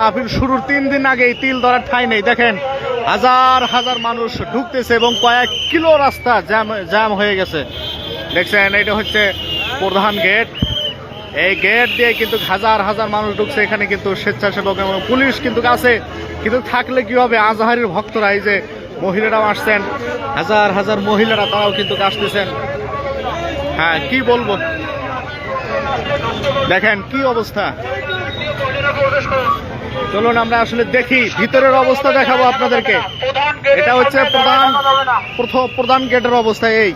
মাহফিল শুরুর 3 দিন আগে তিল ধরার ঠাঁই নেই। দেখেন হাজার হাজার মানুষ ঢুকতেছে এবং কয়েক কিলো রাস্তা জ্যাম হয়ে গেছে। দেখছেন এটা হচ্ছে প্রধান গেট। এই গেট দিয়ে কিন্তু হাজার হাজার মানুষ ঢুকছে। এখানে কিন্তু স্বেচ্ছাসেবক এবং পুলিশ কিন্তু আছে, কিন্তু থাকলে কি হবে, আজহারির ভক্তরা এই যে মহিলারাও আসছেন, হাজার হাজার মহিলারা তারাও কিন্তু আসতেছেন। হ্যাঁ কি বলবো, দেখেন কি অবস্থা। চলুন আমরা আসলে দেখি, ভিতরের অবস্থা দেখাবো আপনাদেরকে। এটা হচ্ছে প্রধান গেটের অবস্থা। এই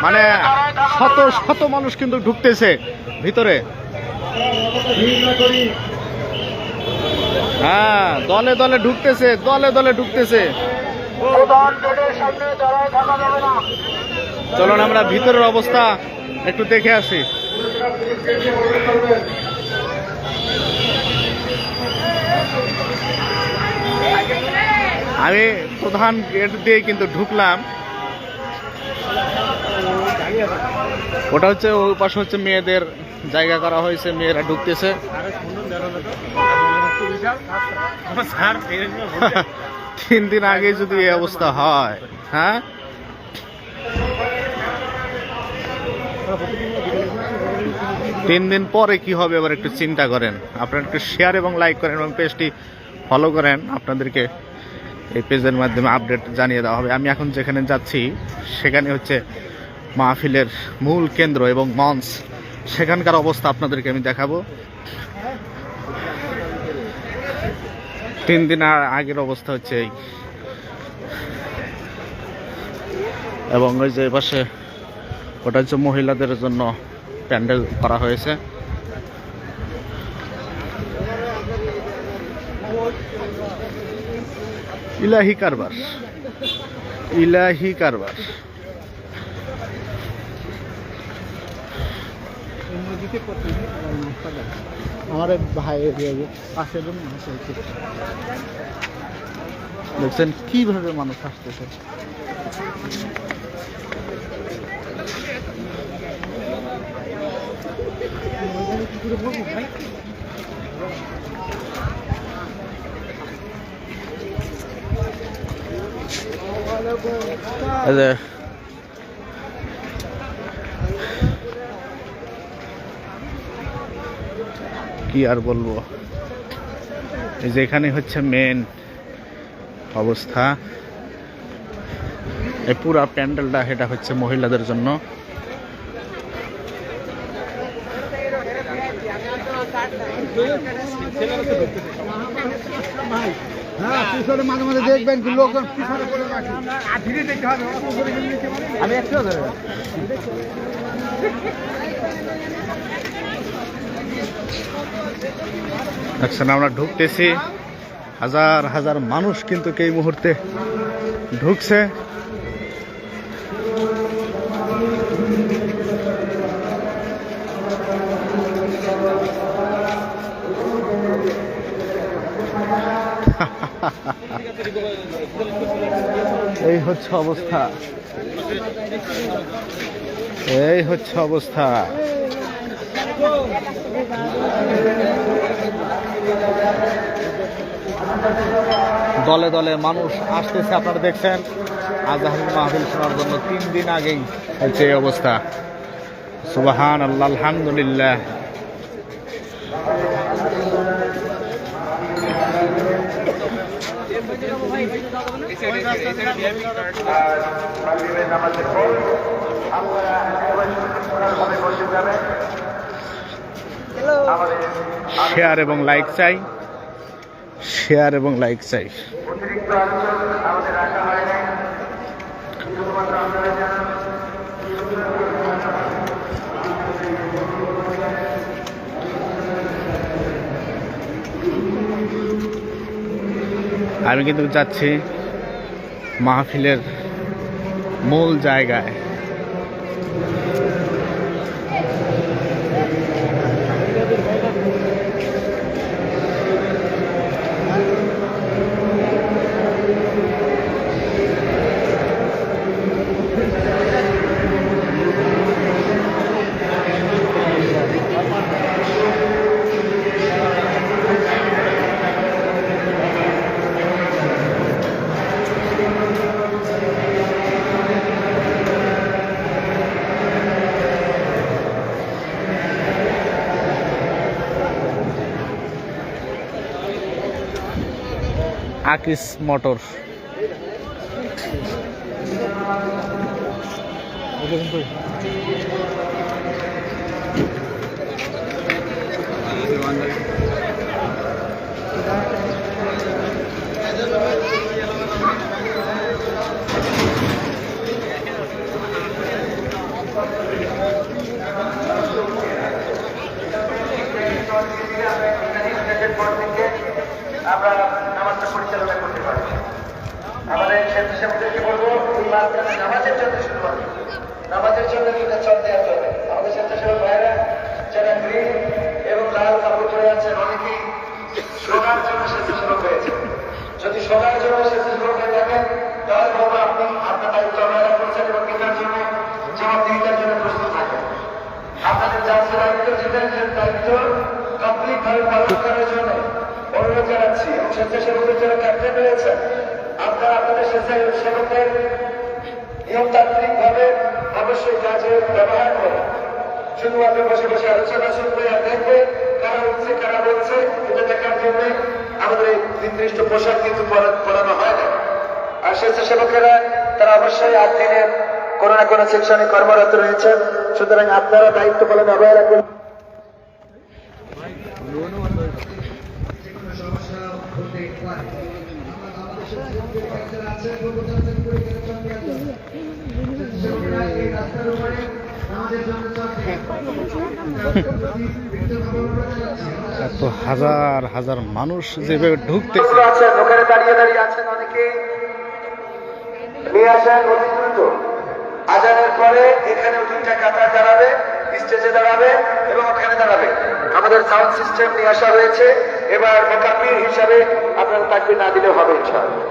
মানে শত শত মানুষ কিন্তু ঢুকতেছে ভিতরে। হ্যাঁ দলে দলে ঢুকতেছে, দলে দলে ঢুকতেছে। চলুন আমরা ভিতরের অবস্থা একটু দেখে আসি। আমি প্রধান গেট দিয়ে কিন্তু ঢুকলাম। ওটা হচ্ছে ওই পাশে হচ্ছে মেয়েদের জায়গা করা হয়েছে, মেয়েরা ঢুকতেছে। 3 দিন আগে যদি এই অবস্থা হয়, হ্যাঁ তিন দিন পরে কি হবে এবার একটু চিন্তা করেন। আপনারা একটু শেয়ার এবং লাইক করেন এবং পেজটি ফলো করেন। আপনাদেরকে এই পেজের মাধ্যমে আপডেট জানিয়ে দেওয়া হবে। আমি এখন যেখানে যাচ্ছি সেখানে হচ্ছে মাহফিলের মূল কেন্দ্র এবং মঞ্চ, সেখানকার অবস্থা আপনাদেরকে আমি দেখাবো। 3 দিন আগের অবস্থা হচ্ছে এই, এবং ওই যে পাশে ওটা হচ্ছে মহিলাদের জন্য প্যান্ডেল করা হয়েছে। ইলাহি কারবার, ইলাহি কারবার। আমার ভাই দেখছেন কিভাবে মানুষ আসতেছে। কি আর বলবো, এই যে এখানে হচ্ছে মেন অবস্থা। এই পুরা প্যান্ডেলটা এটা হচ্ছে মহিলাদের জন্য। মাঝে মাঝে দেখবেন কি লোকজন দেখছেন আমরা ঢুকতেছি, হাজার হাজার মানুষ কিন্তু এই মুহূর্তে ঢুকছে। এই হচ্ছে অবস্থা, এই হচ্ছে অবস্থা। দলে দলে মানুষ আসতেছে, আপনারা দেখছেন আজহারের মাহফিল শোনার জন্য। 3 দিন আগেই হচ্ছে এই অবস্থা। সুবহান আল্লাহ, আলহামদুলিল্লাহ। শেয়ার এবং লাইক চাই, শেয়ার এবং লাইক চাই। আমি কিন্তু যাচ্ছি মাহফিলের মূল জায়গায়। আকিস মোটর। আমরা নামাজটা পরিচালনা করতে পারি। আমাদের স্বেচ্ছাসেবকদেরকে বলবো এই মাঝখানে নামাজের জন্য শুরু হবে, নামাজের জন্য কিন্তু চল দেওয়া চলবে। আমাদের স্বেচ্ছাসেবক ভাইয়েরা যারা গ্রিন এবং লাল কাপড় পরে আছেন, অনেকেই শোনার জন্য স্বেচ্ছাসেবক হয়েছে। যদি শোনার জন্য স্বেচ্ছাসেবক হয়ে থাকেন তাহলে বলবো আপনি আপনার দায়িত্ব অবহেলা করছেন এবং এটার জন্য জবাবদিহিতার জন্য প্রস্তুত থাকেন। আপনাদের যা দায়িত্ব সেটা দায়িত্ব কমপ্লিট ভাবে পালন করার জন্য অনুরোধ জানাচ্ছি। এবং স্বেচ্ছাসেবকদের যারা ক্যাপ্টেন রয়েছেন, আপনারা আপনাদের স্বেচ্ছাসেবকদের নিয়মতান্ত্রিক ভাবে অবশ্যই কাজে ব্যবহার করেন। শুধুমাত্র বসে বসে আলোচনা শুনবে আর দেখবে কারা উঠছে কারা বলছে, এটা দেখার জন্য আমাদের এই নির্দিষ্ট পোশাক কিন্তু পরানো হয় না। আর স্বেচ্ছাসেবকেরা তারা অবশ্যই 8 দিনের কোনো না কোনো সেকশনে কর্মরত রয়েছেন, সুতরাং আপনারা দায়িত্ব পালনে অবহেলা করুন। এত হাজার হাজার মানুষ যেভাবে ঢুকতেছে, ওখানে দাঁড়িয়ে দাঁড়িয়ে আছেন অনেকে, নিয়ে আসেন অতি দ্রুত। আজানের পরে এখানে 2টা কাতার দাঁড়াবে, স্টেজে দাঁড়াবে এবং ওখানে দাঁড়াবে। আমাদের সাউন্ড সিস্টেম নিয়ে আসা হয়েছে। এবার মোকাব্বির হিসাবে আপনারা তাকবীর না দিলেও হবে ইনশাআল্লাহ।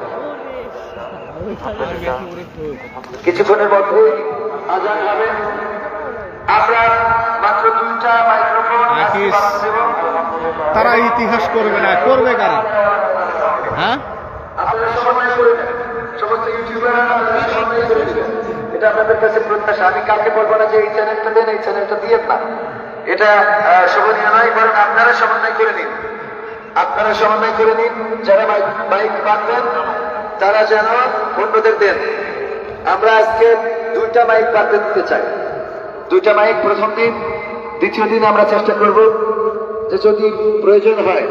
কিছুক্ষণের মধ্যেই আজান হবে। আমরা মাত্র 2টা মাইক্রোফোন তারা ইতিহাস করবে না, করবে কারা? হ্যাঁ, আপনারা সমন্বয় করে নেন, সমস্ত ইউটিউবাররা সমন্বয় করে নেবেন। এটা আপনাদের কাছে প্রত্যাশা। আমি কাউকে বলবো না যে এই চ্যানেলটা দেন, এই চ্যানেলটা দিয়ে না, এটা শোভনীয় নয়, বরং আপনারা সমন্বয় করে নিন। আপনারা সমন্বয় করে নিন। যারা বাইক বাঁধবেন তারা যেন অন্যদের দেন। আমরা আজকে 2টা মাইক বাঁধতে দিতে চাই। 2টা মাইক প্রথম দিন, দ্বিতীয় দিন আমরা চেষ্টা করব যে যদি প্রয়োজন হয়,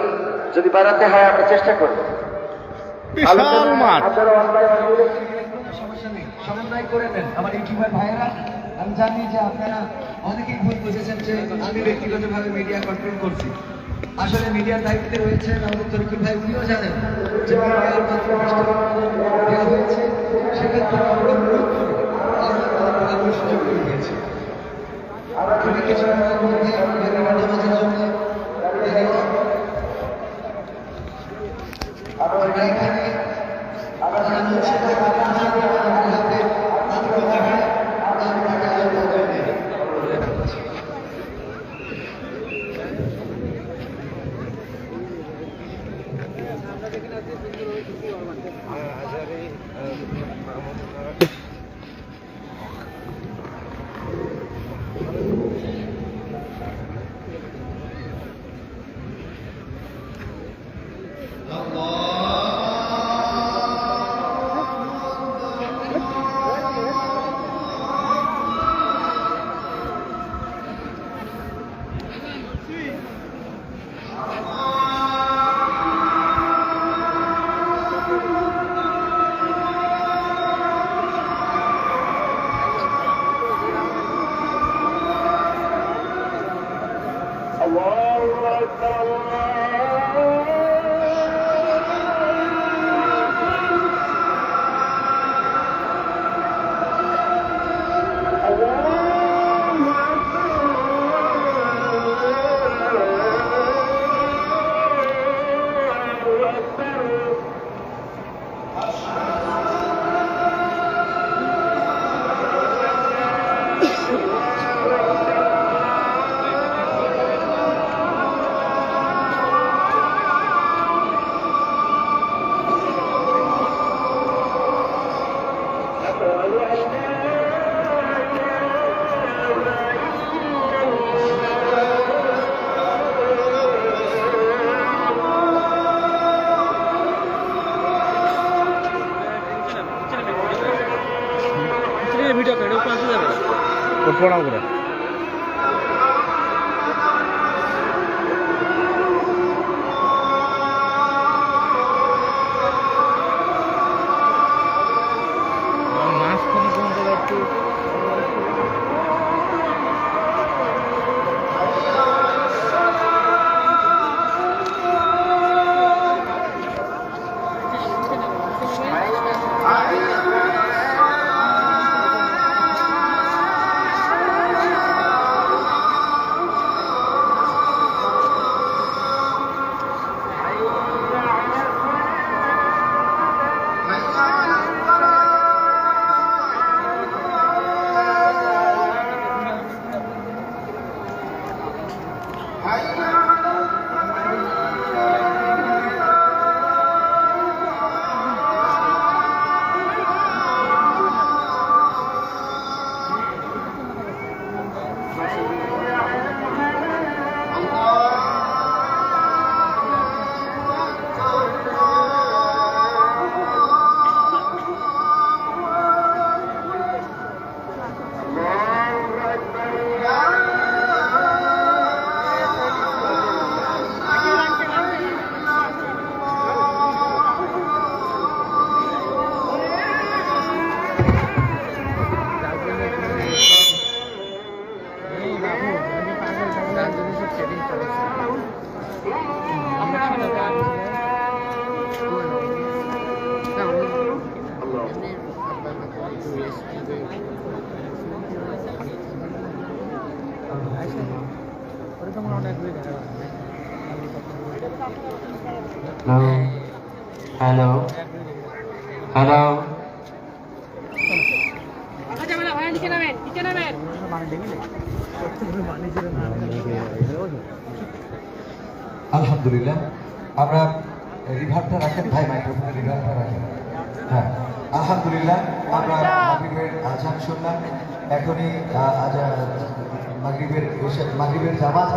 যদি বাড়াতে হয় আমরা চেষ্টা করব। বিশাল মাঠ। আপনারা সমস্যা নেই, সমন্বয় করে নেন আমার ইউটিউবার ভাইয়েরা। আমি জানি যে আপনারা অনেকেই ভুল বুঝেছেন যে আমি ব্যক্তিগতভাবে মিডিয়া কন্ট্রোল করছি। আসলে মিডিয়ার দায়িত্বে রয়েছেন আমাদের তরিকুল ভাই, উনিও জানেন যে মিডিয়ার মাত্র দেওয়া হয়েছে, সেক্ষেত্রে অনুরোধ করে আমরা সুযোগ করে দিয়েছি। খুবই কিছু মধ্যে নামাজের জন্য আমরা এখানে প্রণাম করে। হ্যালো হ্যালো আলহামদুলিল্লাহ আমরা রিভারটা রাখেন ভাই, মাইক্রোফোনে রিভারটা রাখেন। হ্যাঁ আলহামদুলিল্লাহ আমরা মাগরিবের আজান শুনলাম, এখনই মাগরিবের জামাত